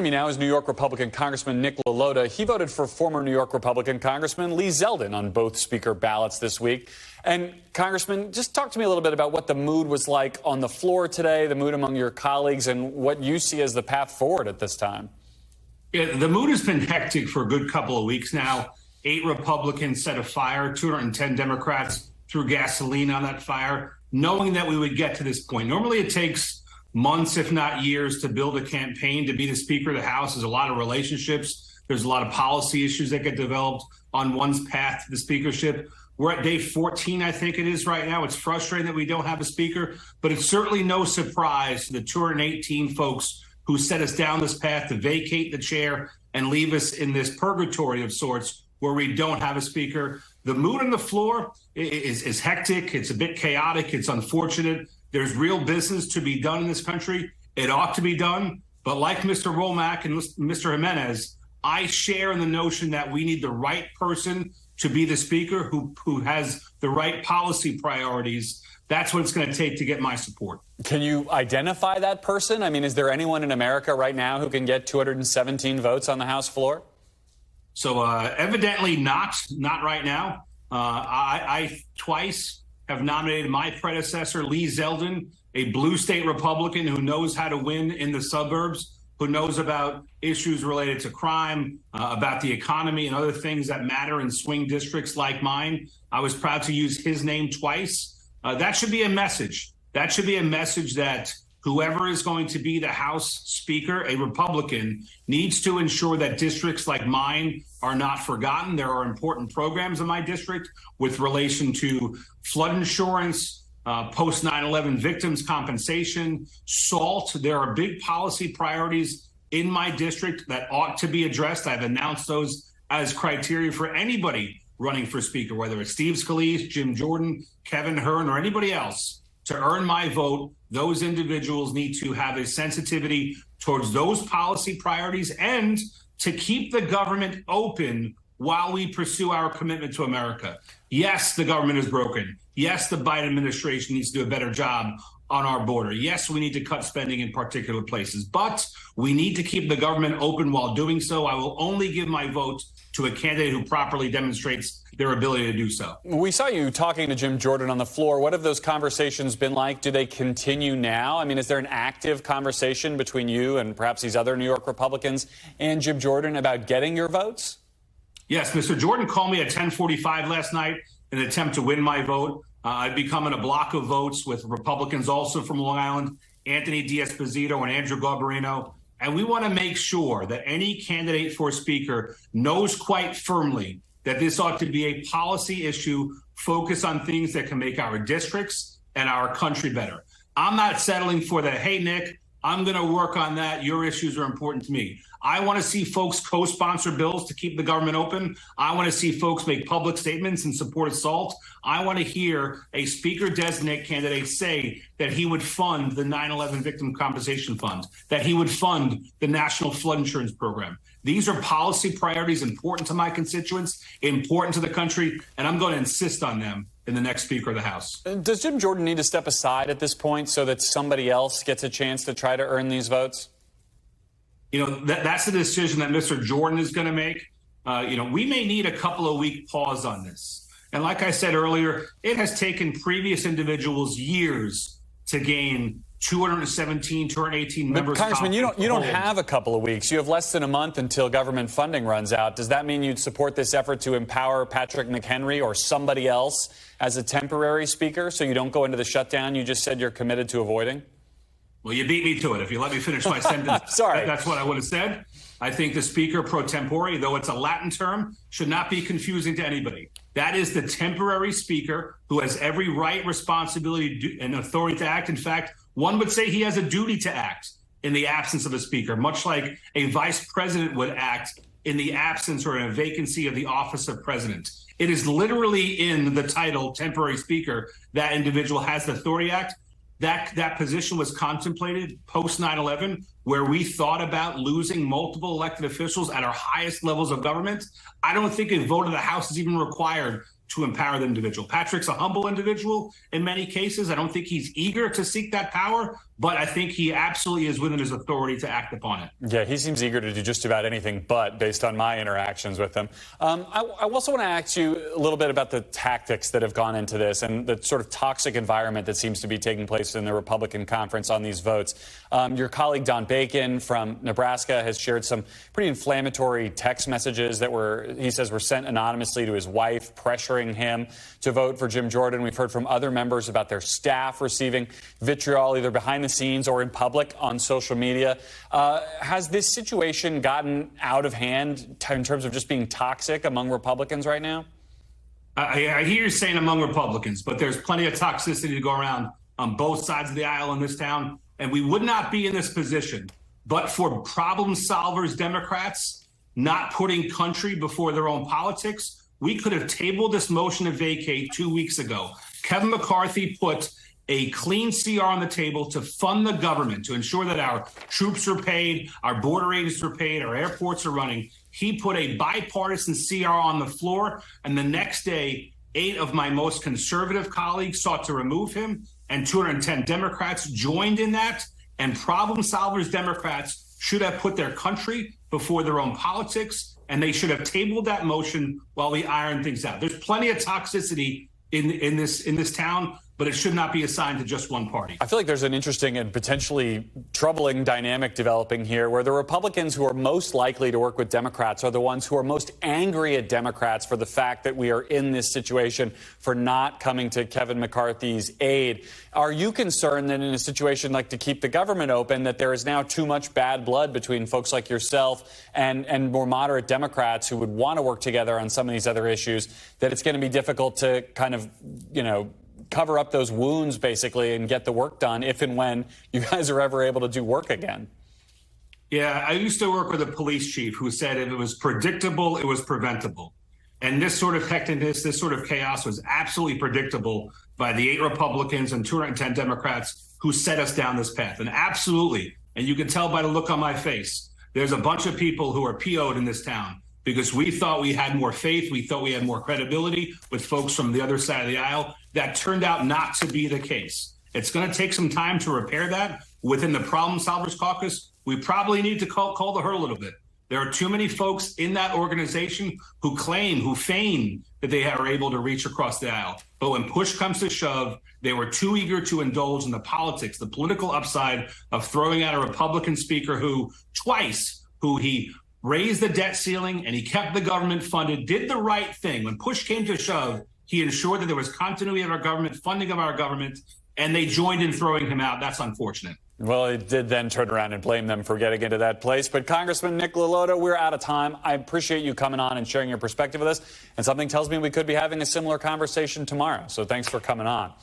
Me now is New York Republican Congressman Nick LaLota. He voted for former New York Republican Congressman Lee Zeldin on both speaker ballots this week. And Congressman, just talk to me a little bit about what the mood was like on the floor today, the mood among your colleagues, and what you see as the path forward at this time. Yeah, the mood has been hectic for a good couple of weeks now. 8 Republicans set a fire, 210 Democrats threw gasoline on that fire, knowing that we would get to this point. Normally it takes months, if not years, to build a campaign to be the Speaker of the House. There's a lot of relationships. There's a lot of policy issues that get developed on one's path to the speakership. We're at day 14, I think it is right now. It's frustrating that we don't have a speaker, but it's certainly no surprise to the 218 folks who set us down this path to vacate the chair and leave us in this purgatory of sorts where we don't have a speaker. The mood on the floor is hectic. It's a bit chaotic. It's unfortunate. There's real business to be done in this country. It ought to be done. But like Mr. Womack and Mr. Jimenez, I share in the notion that we need the right person to be the speaker who has the right policy priorities. That's what it's going to take to get my support. Can you identify that person? I mean, is there anyone in America right now who can get 217 votes on the House floor? So evidently not right now. I twice have nominated my predecessor, Lee Zeldin, a blue state Republican who knows how to win in the suburbs, who knows about issues related to crime, about the economy and other things that matter in swing districts like mine. I was proud to use his name twice. That should be a message. That should be a message that whoever is going to be the House Speaker, a Republican, needs to ensure that districts like mine are not forgotten. There are important programs in my district with relation to flood insurance, post 9/11 victims compensation, SALT. There are big policy priorities in my district that ought to be addressed. I've announced those as criteria for anybody running for Speaker, whether it's Steve Scalise, Jim Jordan, Kevin Hern, or anybody else. To earn my vote, those individuals need to have a sensitivity towards those policy priorities and to keep the government open while we pursue our commitment to America. Yes, the government is broken. Yes, the Biden administration needs to do a better job on our border. Yes, we need to cut spending in particular places, but we need to keep the government open while doing so. I will only give my vote to a candidate who properly demonstrates their ability to do so. We saw you talking to Jim Jordan on the floor. What have those conversations been like? Do they continue now? I mean, is there an active conversation between you and perhaps these other New York Republicans and Jim Jordan about getting your votes? Yes, Mr. Jordan called me at 10:45 last night in an attempt to win my vote. I'd become in a block of votes with Republicans also from Long Island, Anthony D'Esposito and Andrew Garbarino. And we want to make sure that any candidate for Speaker knows quite firmly that this ought to be a policy issue focused on things that can make our districts and our country better. I'm not settling for the, hey, Nick, I'm going to work on that. Your issues are important to me. I want to see folks co-sponsor bills to keep the government open. I want to see folks make public statements in support of SALT. I want to hear a speaker-designate candidate say that he would fund the 9/11 Victim Compensation Fund, that he would fund the National Flood Insurance Program. These are policy priorities important to my constituents, important to the country, and I'm going to insist on them in the next Speaker of the House. Does Jim Jordan need to step aside at this point so that somebody else gets a chance to try to earn these votes? You know, that's the decision that Mr. Jordan is going to make. We may need a couple of week pause on this. And like I said earlier, it has taken previous individuals years to gain 217, 218 members. But Congressman, you don't have a couple of weeks. You have less than a month until government funding runs out. Does that mean you'd support this effort to empower Patrick McHenry or somebody else as a temporary speaker so you don't go into the shutdown you just said you're committed to avoiding? Well, you beat me to it. If you let me finish my sentence, sorry. That's what I would have said. I think the Speaker pro tempore, though it's a Latin term, should not be confusing to anybody. That is the temporary Speaker who has every right, responsibility, and authority to act. In fact, one would say he has a duty to act in the absence of a Speaker, much like a Vice President would act in the absence or in a vacancy of the office of President. It is literally in the title temporary Speaker that individual has the authority to act. That position was contemplated post 9/11, where we thought about losing multiple elected officials at our highest levels of government. I don't think a vote of the House is even required to empower the individual. Patrick's a humble individual in many cases. I don't think he's eager to seek that power, but I think he absolutely is within his authority to act upon it. Yeah, he seems eager to do just about anything but, based on my interactions with him. I also want to ask you a little bit about the tactics that have gone into this and the sort of toxic environment that seems to be taking place in the Republican conference on these votes. Your colleague Don Bacon from Nebraska has shared some pretty inflammatory text messages that he says were sent anonymously to his wife, pressuring him to vote for Jim Jordan. We've heard from other members about their staff receiving vitriol either behind the scenes or in public on social media. Has this situation gotten out of hand in terms of just being toxic among Republicans right now? I hear you saying among Republicans, but there's plenty of toxicity to go around on both sides of the aisle in this town. And we would not be in this position but for problem solvers, Democrats, not putting country before their own politics. We could have tabled this motion to vacate 2 weeks ago. Kevin McCarthy put a clean CR on the table to fund the government, to ensure that our troops are paid, our border agents are paid, our airports are running. He put a bipartisan CR on the floor, and the next day, 8 of my most conservative colleagues sought to remove him, and 210 Democrats joined in that. And problem solvers Democrats should have put their country before their own politics, and they should have tabled that motion while we iron things out. There's plenty of toxicity in this town, but it should not be assigned to just one party. I feel like there's an interesting and potentially troubling dynamic developing here where the Republicans who are most likely to work with Democrats are the ones who are most angry at Democrats for the fact that we are in this situation, for not coming to Kevin McCarthy's aid. Are you concerned that in a situation like to keep the government open, that there is now too much bad blood between folks like yourself and more moderate Democrats who would want to work together on some of these other issues, that it's going to be difficult to kind of, cover up those wounds, basically, and get the work done if and when you guys are ever able to do work again? Yeah, I used to work with a police chief who said if it was predictable, it was preventable. And this sort of hecticness, this sort of chaos was absolutely predictable by the 8 Republicans and 210 Democrats who set us down this path. And absolutely, and you can tell by the look on my face, there's a bunch of people who are PO'd in this town because we thought we had more faith. We thought we had more credibility with folks from the other side of the aisle. That turned out not to be the case. It's going to take some time to repair that within the Problem Solvers Caucus. We probably need to call the herd a little bit. There are too many folks in that organization who feign that they are able to reach across the aisle. But when push comes to shove, they were too eager to indulge in the politics, the political upside of throwing out a Republican speaker who he raised the debt ceiling and he kept the government funded, did the right thing. When push came to shove, he ensured that there was continuity of our government, funding of our government, and they joined in throwing him out. That's unfortunate. Well, it did then turn around and blame them for getting into that place. But Congressman Nick LaLota, we're out of time. I appreciate you coming on and sharing your perspective with us. And something tells me we could be having a similar conversation tomorrow. So thanks for coming on.